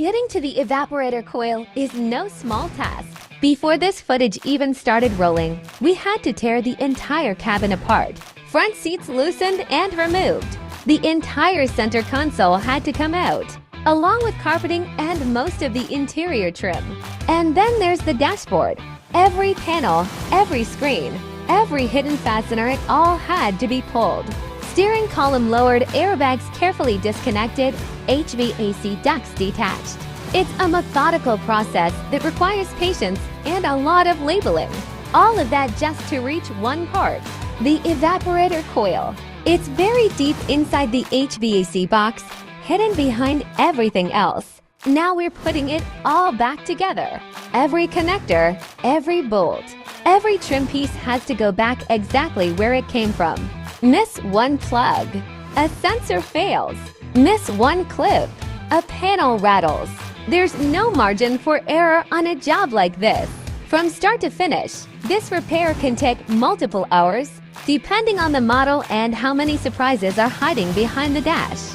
Getting to the evaporator coil is no small task. Before this footage even started rolling, we had to tear the entire cabin apart. Front seats loosened and removed. The entire center console had to come out, along with carpeting and most of the interior trim. And then there's the dashboard. Every panel, every screen, every hidden fastener, it all had to be pulled. Steering column lowered, airbags carefully disconnected, HVAC ducts detached. It's a methodical process that requires patience and a lot of labeling. All of that just to reach one part, the evaporator coil. It's very deep inside the HVAC box, hidden behind everything else. Now we're putting it all back together. Every connector, every bolt, every trim piece has to go back exactly where it came from. Miss one plug, a sensor fails. Miss one clip, a panel rattles. There's no margin for error on a job like this. From start to finish, this repair can take multiple hours, depending on the model and how many surprises are hiding behind the dash.